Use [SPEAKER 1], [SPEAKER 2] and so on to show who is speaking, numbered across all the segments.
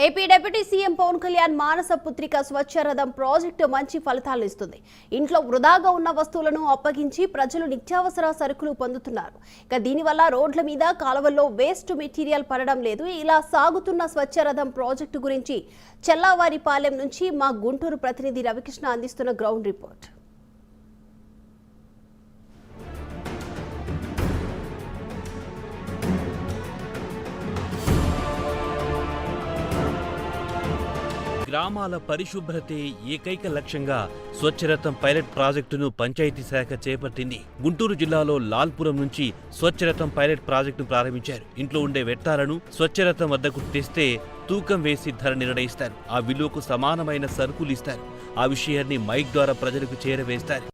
[SPEAKER 1] AP deputy CM Pawan Kalyan మానస పుత్రిక స్వచ్ఛరథం ప్రాజెక్టు మంచి ఫలితాలు ఇస్తుంది. ఇంట్లో వృధాగా ఉన్న వస్తువులను అప్పగించి ప్రజలు నిత్యావసర సరుకులు పొందుతున్నారు. ఇక దీనివల్ల రోడ్ల మీద కాలువల్లో వేస్ట్ మెటీరియల్ పడడం లేదు. ఇలా సాగుతున్న స్వచ్ఛరథం ప్రాజెక్టు గురించి చెల్లావారిపాలెం నుంచి మా గుంటూరు ప్రతినిధి రవికృష్ణ అందిస్తున్న గ్రౌండ్ రిపోర్ట్.
[SPEAKER 2] గ్రామాల పరిశుభ్రతే ఏకైక లక్ష్యంగా స్వచ్ఛరథం పైలట్ ప్రాజెక్టును పంచాయతీ శాఖ చేపట్టింది. గుంటూరు జిల్లాలో లాల్పురం నుంచి స్వచ్ఛరథం పైలట్ ప్రాజెక్టును ప్రారంభించారు. ఇంట్లో ఉండే వ్యర్థాలను స్వచ్ఛరథం వద్దకు తెస్తే తూకం వేసి ధర నిర్ణయిస్తారు. ఆ విలువకు సమానమైన సరుకులు ఇస్తారు. ఆ విషయాన్ని మైక్ ద్వారా ప్రజలకు చేరవేస్తారు.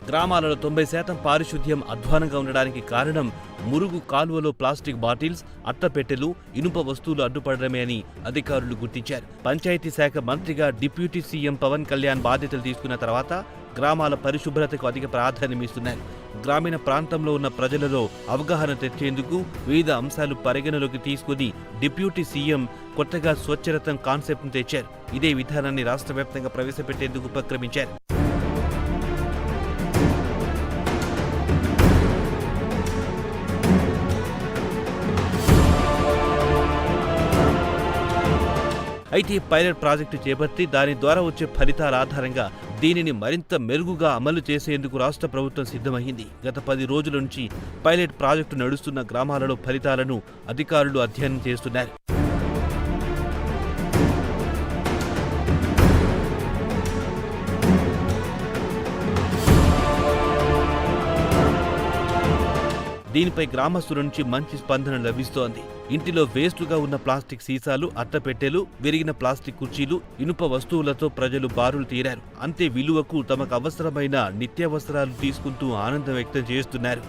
[SPEAKER 2] గ్రామాలలో 90% పారిశుద్ధ్యం అధ్వానంగా ఉండడానికి కారణం మురుగు కాలువలో ప్లాస్టిక్ బాటిల్స్, అట్టపెట్టెలు, ఇనుప వస్తువులు అడ్డుపడడమే అని అధికారులు గుర్తించారు. పంచాయతీ శాఖ మంత్రిగా డిప్యూటీ సీఎం పవన్ కళ్యాణ్ బాధ్యతలు తీసుకున్న తర్వాత గ్రామాల పరిశుభ్రతకు అధిక ప్రాధాన్యమిస్తున్నారు. గ్రామీణ ప్రాంతంలో ఉన్న ప్రజలలో అవగాహన తెచ్చేందుకు వివిధ అంశాలు పరిగణలోకి తీసుకుని డిప్యూటీ సీఎం కొత్తగా స్వచ్ఛరథం కాన్సెప్ట్ను తెచ్చారు. ఇదే విధానాన్ని రాష్ట్ర వ్యాప్తంగా ప్రవేశపెట్టేందుకు ఉపక్రమించారు. అయితే పైలట్ ప్రాజెక్టు చేపట్టి దాని ద్వారా వచ్చే ఫలితాల ఆధారంగా దీనిని మరింత మెరుగుగా అమలు చేసేందుకు రాష్ట్ర ప్రభుత్వం సిద్ధమైంది. గత 10 రోజుల నుంచి పైలట్ ప్రాజెక్టు నడుస్తున్న గ్రామాలలో ఫలితాలను అధికారులు అధ్యయనం చేస్తున్నారు. దీనిపై గ్రామస్తుల నుంచి మంచి స్పందన లభిస్తోంది. ఇంటిలో వేస్టుగా ఉన్న ప్లాస్టిక్ సీసాలు, అట్టపెట్టెలు, విరిగిన ప్లాస్టిక్ కుర్చీలు, ఇనుప వస్తువులతో ప్రజలు బారులు తీరారు. అంతే విలువకు తమకు అవసరమైన నిత్యావసరాలు తీసుకుంటూ ఆనందం వ్యక్తం చేస్తున్నారు.